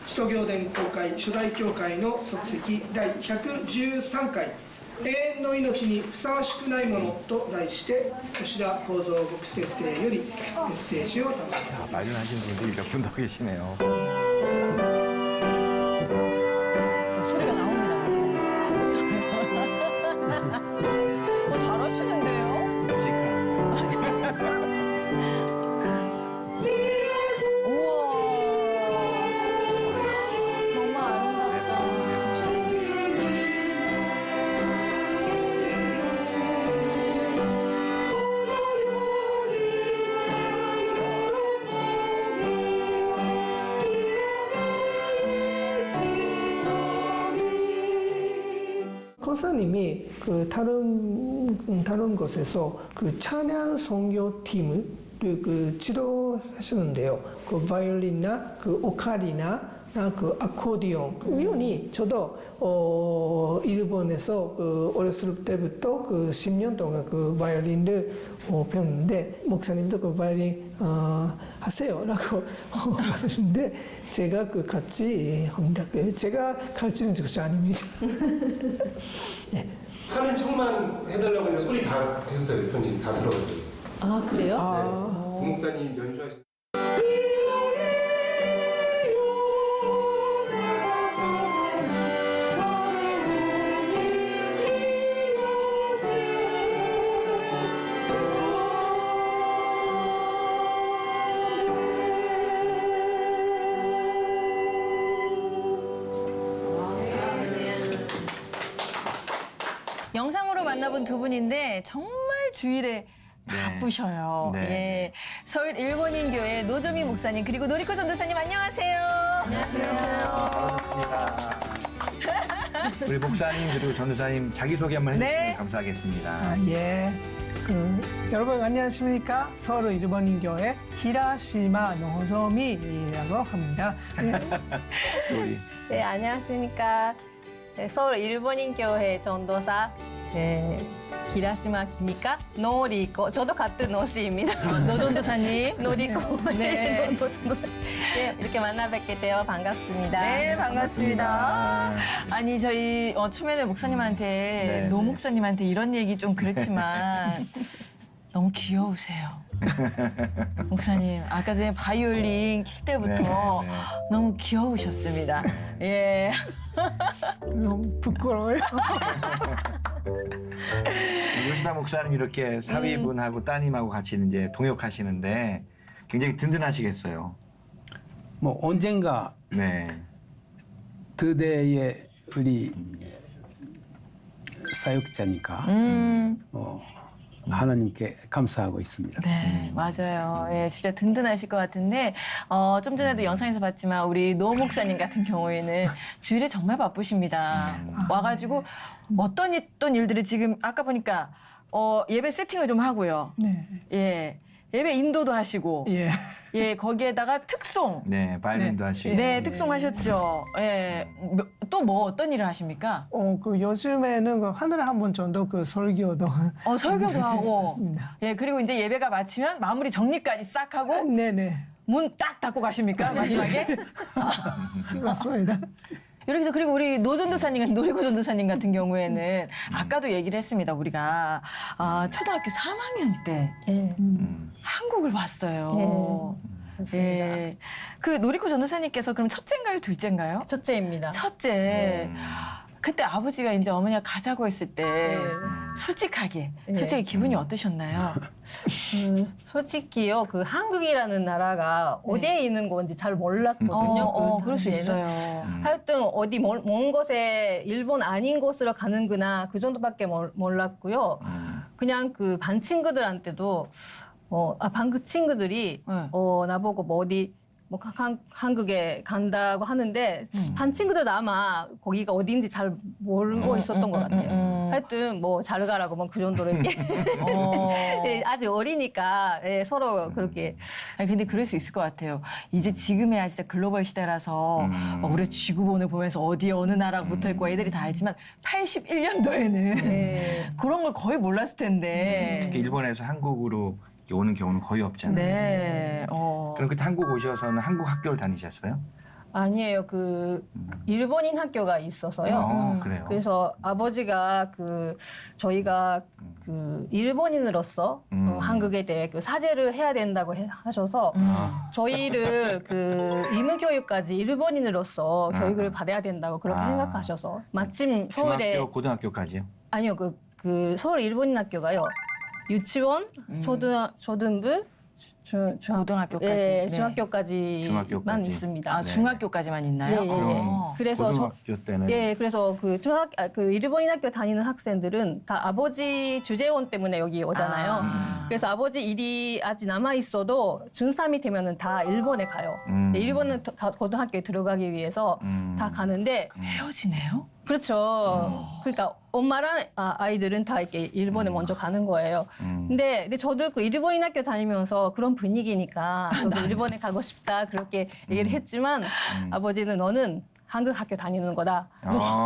首都行伝公会初代教会の足跡第113回永遠の命にふさわしくないものと題して吉田幸三牧師先生よりメッセージを賜ります。 마련하신 분들이 몇 분 더 계시네요. 소리가 나옵니다, 목사님. 잘하시는데. 권사님이 그 다른 곳에서 그 찬양 선교 팀을 그 지도하시는데요. 그 바이올린이나 그 오카리나 그 아코디온 우연히 저도 일본에서 그 어렸을 때부터 그 10년 동안 그 바이올린을 배웠는데 목사님도 그 바이올린 하세요라고 말하는데 제가 그 같이 합니다. 제가 가르치는 적이 아닙니다. 네. 하는 척만 해달라고 했는데 소리 다 했어요. 편지 다 들어갔어요. 아 그래요? 네. 부목사님 연주하신. 영상으로 만나본 두 분인데 정말 주일에 바쁘셔요. 네. 예. 서울 일본인 교회 노조미 목사님 그리고 노리코 전도사님 안녕하세요. 반갑습니다. 우리 목사님 그리고 전도사님 자기소개 한번 해주시면 네. 감사하겠습니다. 예. 여러분 안녕하십니까? 서울 일본인 교회 히라시마 노조미라고 합니다. 우리 네, 안녕하십니까. 네, 서울 일본인 교회 전도사 기라시마 기미카 노리코 저도 같은 노시입니다. 노 전도사님. 노리코 네. 노 전도사 네, 이렇게 만나 뵙게 되어 반갑습니다. 네, 반갑습니다. 아니, 저희 초면에 목사님한테, 네. 노 목사님한테 이런 얘기 좀 그렇지만 너무 귀여우세요. 목사님, 아까 전에 바이올린 킬 때부터 네, 네. 너무 귀여우셨습니다. 예. 너무 부끄러워요. 요시다 목사님 이렇게 사위분하고 따님하고 같이 이제 동역하시는데 굉장히 든든하시겠어요. 뭐 언젠가 네. 드대의 우리 사역자니까 하나님께 감사하고 있습니다. 네, 맞아요. 예, 진짜 든든하실 것 같은데, 좀 전에도 영상에서 봤지만, 우리 노 목사님 같은 경우에는 주일에 정말 바쁘십니다. 와가지고, 어떤 일들이 지금, 아까 보니까, 예배 세팅을 좀 하고요. 네. 예. 예배 인도도 하시고, 예. 예, 거기에다가 특송. 네, 바이올린도 네. 하시고. 네, 특송 하셨죠. 예. 또 뭐 어떤 일을 하십니까? 그 요즘에는 그 하늘에 한 번 정도 그 설교도 설교도 하고. 했습니다. 예, 그리고 이제 예배가 마치면 마무리 정리까지 싹 하고, 네네. 문 딱 닫고 가십니까? 마지막에? 맞습니다. 이렇게 해서 그리고 우리 노 전도사님, 노리코 전도사님 같은 경우에는 아까도 얘기를 했습니다. 우리가 초등학교 3학년 때 한국을 왔어요. 예. 그 노리코 전도사님께서 그럼 첫째인가요, 둘째인가요? 첫째입니다. 첫째. 그때 아버지가 이제 어머니가 가자고 했을 때 솔직히 기분이 어떠셨나요? 솔직히요, 그 한국이라는 나라가 어디에 있는 건지 잘 몰랐거든요. 그럴 수 있어요. 하여튼 어디 먼 곳에 일본 아닌 곳으로 가는구나 그 정도밖에 몰랐고요. 그냥 그 반 친구들한테도 반 친구들이 나보고 뭐 어디 한국에 간다고 하는데 반 친구들도 아마 거기가 어디인지 잘 모르고 있었던 것 같아요. 하여튼 뭐 잘 가라고 뭐 그 정도로 이렇게 네, 아직 어리니까 서로 그렇게. 근데 그럴 수 있을 것 같아요. 이제 지금이야 진짜 글로벌 시대라서 우리 지구본을 보면서 어디에 어느 나라가 붙어있고 애들이 다 알지만 81년도에는 그런 걸 거의 몰랐을 텐데. 특히 일본에서 한국으로 오는 경우는 거의 없잖아요. 네. 그럼 그때 한국 오셔서는 한국 학교를 다니셨어요? 아니에요. 그 일본인 학교가 있어서요. 그래요. 그래서 아버지가 저희가 그 일본인으로서 한국에 대해 그 사죄를 해야 된다고 하셔서 저희를 그 의무 교육까지 일본인으로서 교육을 받아야 된다고 그렇게 생각하셔서 마침 서울에 중학교, 고등학교까지요? 아니요. 그 서울 일본인 학교가요. 유치원, 초등부, 고등학교까지. 예, 네. 중학교까지만 있습니다. 중학교까지만 있나요? 그래서 고등학교 때는 그래서 그 일본인 학교 다니는 학생들은 다 아버지 주재원 때문에 여기 오잖아요. 그래서 아버지 일이 아직 남아 있어도 중3이 되면은 다 일본에 가요. 일본은 고등학교에 들어가기 위해서 다 가는데 헤어지네요? 그렇죠. 그러니까 엄마랑 아이들은 다 이렇게 일본에 먼저 가는 거예요. 근데 저도 그 일본인 학교 다니면서 그런 분위기니까 저도 일본에 가고 싶다 그렇게 얘기를 했지만 아버지는 너는 한국 학교 다니는 거다.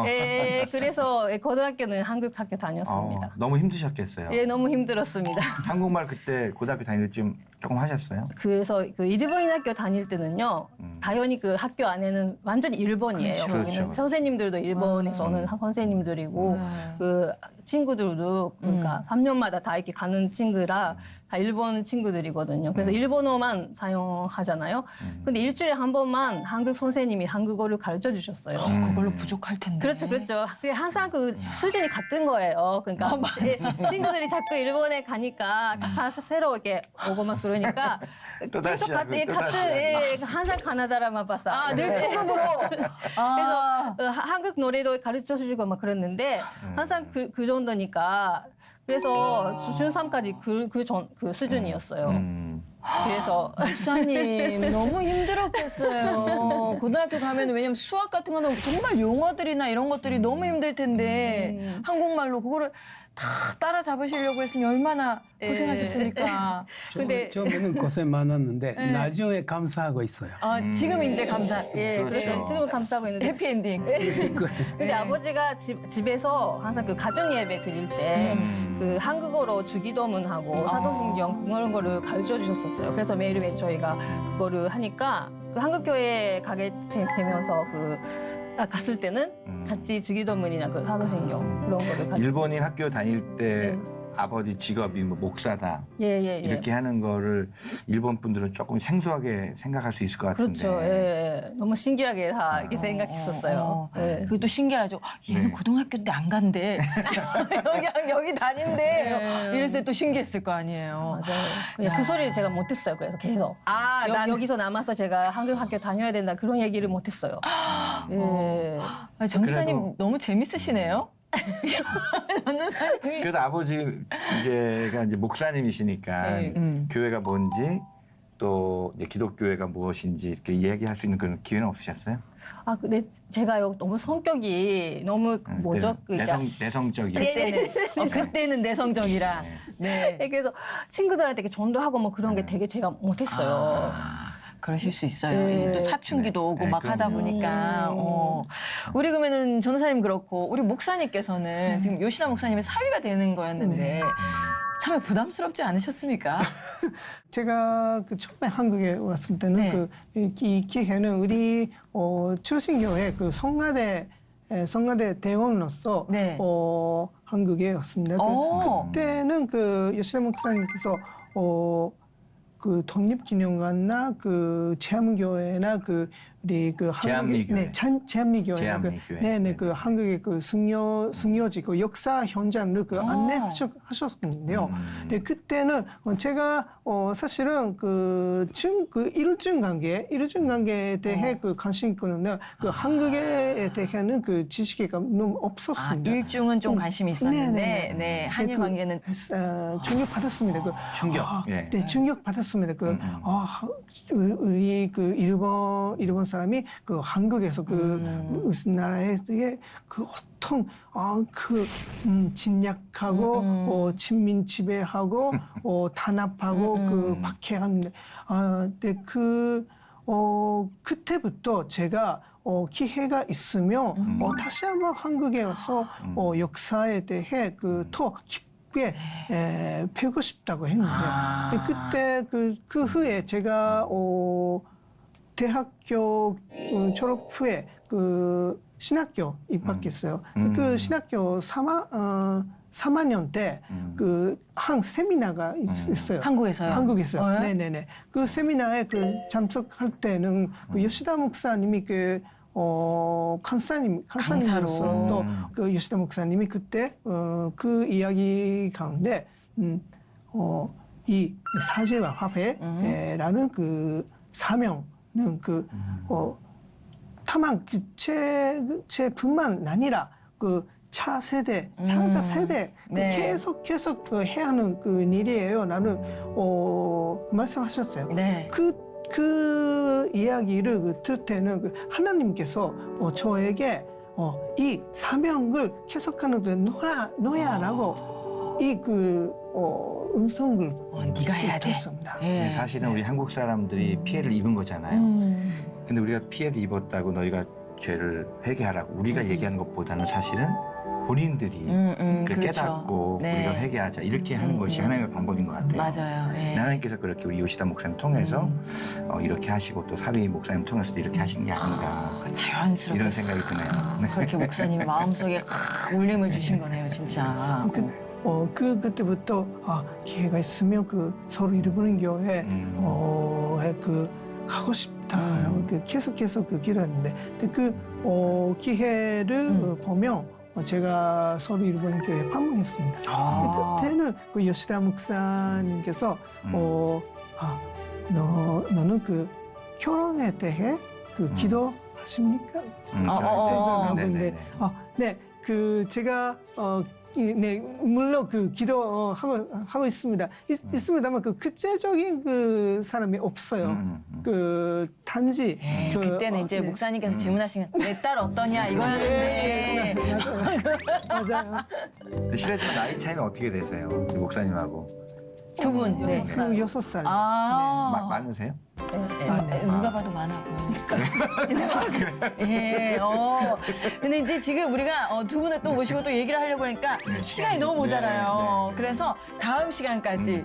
예, 그래서 고등학교는 한국 학교 다녔습니다. 너무 힘드셨겠어요. 예, 너무 힘들었습니다. 한국말 그때 고등학교 다닐 때 조금 하셨어요? 그래서 그 일본인 학교 다닐 때는요, 당연히 그 학교 안에는 완전히 일본이에요. 그렇죠. 거기는 선생님들도 일본에서 오는 선생님들이고, 그 친구들도 그러니까 3년마다 다 이렇게 가는 친구라 다 일본 친구들이거든요. 그래서 일본어만 사용하잖아요. 근데 일주일에 한 번만 한국 선생님이 한국어를 가르쳐 주셨어요. 그걸로 부족할 텐데. 그렇죠, 그렇죠. 그게 항상 그 수준이 같은 거예요. 그러니까 친구들이 자꾸 일본에 가니까 다 새로 이렇게 오고만 그러니까 또 다시 계속 하고, 또 다시 같은 하고. 항상 가나다라만 봤어. 늘 초급으로. 그래서 한국 노래도 가르쳐 주시고 막 그랬는데 항상 그 정도니까 그래서 중3까지 그 수준이었어요. 그래서 목사님 너무 힘들었겠어요. 고등학교 가면 왜냐면 수학 같은 거는 정말 용어들이나 이런 것들이 너무 힘들 텐데 한국말로 그거를 다 따라잡으시려고 했으니 얼마나 고생하셨습니까? 근데 처음에는 고생 많았는데 나중에 감사하고 있어요. 지금은 이제 감사. 예, 그렇죠. 그래서 지금은 감사하고 있는데 해피엔딩. 근데 아버지가 집에서 항상 그 가정 예배 드릴 때 그 한국어로 주기도문하고 사도신경 그런 거를 가르쳐 주셨었어요. 그래서 매일매일 저희가 그거를 하니까 그 한국 교회에 가게 되면서 갔을 때는 같이 주기도문이나 그 사도신경 그런 거를 가르쳐. 일본인 학교 다닐 때 아버지 직업이 뭐 목사다 예. 이렇게 하는 거를 일본 분들은 조금 생소하게 생각할 수 있을 것 같은데. 그렇죠. 예. 너무 신기하게 다 이렇게 생각했었어요. 예. 그것도 신기하죠. 얘는 네. 고등학교 때 안 간대. 여기 다닌대. 네. 이랬을 때 또 신기했을 거 아니에요. 맞아요. 그냥 그 소리를 제가 못했어요. 그래서 계속. 여기서 남아서 제가 한국 학교 다녀야 된다 그런 얘기를 못했어요. 예. 정 기사님 그래도- 너무 재밌으시네요. 전도사님이. 그래도 아버지가 이제 목사님이시니까 네. 교회가 뭔지 또 이제 기독교회가 무엇인지 이렇게 이야기할 수 있는 그런 기회는 없으셨어요? 근데 제가 너무 성격이 너무 뭐죠? 그러니까 내성적이요. 그때는 내성적이라. 네. 그래서 친구들한테 이렇게 전도하고 뭐 그런 게 되게 제가 못했어요. 그러실 수 있어요. 네. 또 사춘기도 오고 네, 막 하다 그럼요. 보니까. 우리 그러면은 전도사님 그렇고 우리 목사님께서는 지금 요시다 목사님의 사위가 되는 거였는데 참 부담스럽지 않으셨습니까? 제가 그 처음에 한국에 왔을 때는 네. 이 기회는 우리 출신교회 그 성가대 대원으로서 네. 한국에 왔습니다. 그때는 그 요시다 목사님께서 그 독립기념관나 그 제암교회나 그 우리 그 제암리교회. 제암리교회 제암리교회. 네네 그 한국의 그 승려지 그 역사 현장을 그 안내하셨는데요. 네 그때는 제가 사실은 그 일중 관계에 대해 그 관심 있거든요. 그 한국에 대해는 그 지식이 너무 없었습니다. 일중은 좀 관심이 있었는데, 네네네. 네, 한일 관계는 충격 받았습니다. 충격. 네, 충격 받았습니다. 우리 그 일본 사람이 그 한국에서 우리나라에 되게 그 어떤 침략하고 친민 지배하고 단합하고 그 박해하는데 근데 그때부터 제가 기회가 있으면 다시 한번 한국에 와서 역사에 대해 더 깊게 배우고 싶다고 했는데 그때 그 후에 제가 대학교 졸업 후에 그 신학교 입학했어요. 그 신학교 3학년 때 그 한 세미나가 있어요. 한국에서요? 한국에서요. 네네네. 그 세미나에 그 참석할 때는 그 요시다 목사님이 강사님으로서 또 그 요시다 목사님이 그때 그 이야기 가운데 이 사제와 화폐라는 그 사명은 다만 제뿐만 아니라 그 차세대 계속 해야 하는 그 일이에요. 라는 말씀하셨어요. 네. 그 이야기를 들을 때는 하나님께서 저에게 이 사명을 계속하는 데 너야라고 이 음성을 네가 해야 돼. 듣습니다. 근데 사실은 우리 한국 사람들이 피해를 입은 거잖아요. 근데 우리가 피해를 입었다고 너희가 죄를 회개하라고 우리가 얘기하는 것보다는 사실은 본인들이 그걸 그렇죠. 깨닫고 네. 우리가 회개하자 이렇게 하는 것이 하나님의 방법인 것 같아요. 맞아요. 예. 하나님께서 그렇게 우리 요시다 목사님 통해서 이렇게 하시고 또 사위 목사님 통해서도 이렇게 하신 게 아닌가 자연스럽게 이런 생각이 드네요. 네. 그렇게 목사님의 마음속에 울림을 주신 거네요, 진짜. 그때부터 기회가 있으면 서로 잃어버린 교회 가고 싶다라고 계속해서 기도했는데 근데 기회를 보면 제가 서로 잃어버린 교회에 방문했습니다. 그때는 요시다 목사님께서 너는 결혼에 대해 기도하십니까? 네네네. 네, 제가 네, 물론 기도하고 있습니다. 있습니다만 구체적인 사람이 없어요. 단지 그때는 이제 목사님께서 질문하시면 내 딸 어떠냐 이거였는데. 맞아요. 근데 실례지만 나이 차이는 어떻게 되세요? 우리 목사님하고 두 분. 네. 6살. 많으세요? 누가 봐도 많아 보이니까. 예, 근데 이제 지금 우리가 두 분을 또 모시고 또 얘기를 하려고 하니까 시간이 너무 모자라요. 그래서 다음 시간까지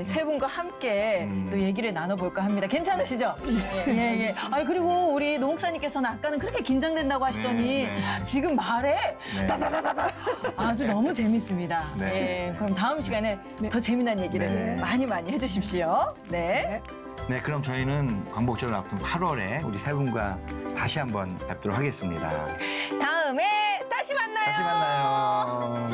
세 분과 함께 또 얘기를 나눠볼까 합니다. 괜찮으시죠? 예. 그리고 우리 노 목사님께서는 아까는 그렇게 긴장된다고 하시더니 지금 말에 다다다다다 아주 너무 재밌습니다. 예, 그럼 다음 시간에 더 재미난 얘기를 많이 해주십시오. 네. 네, 그럼 저희는 광복절을 앞둔 8월에 우리 세 분과 다시 한번 뵙도록 하겠습니다. 다음에 다시 만나요. 다시 만나요.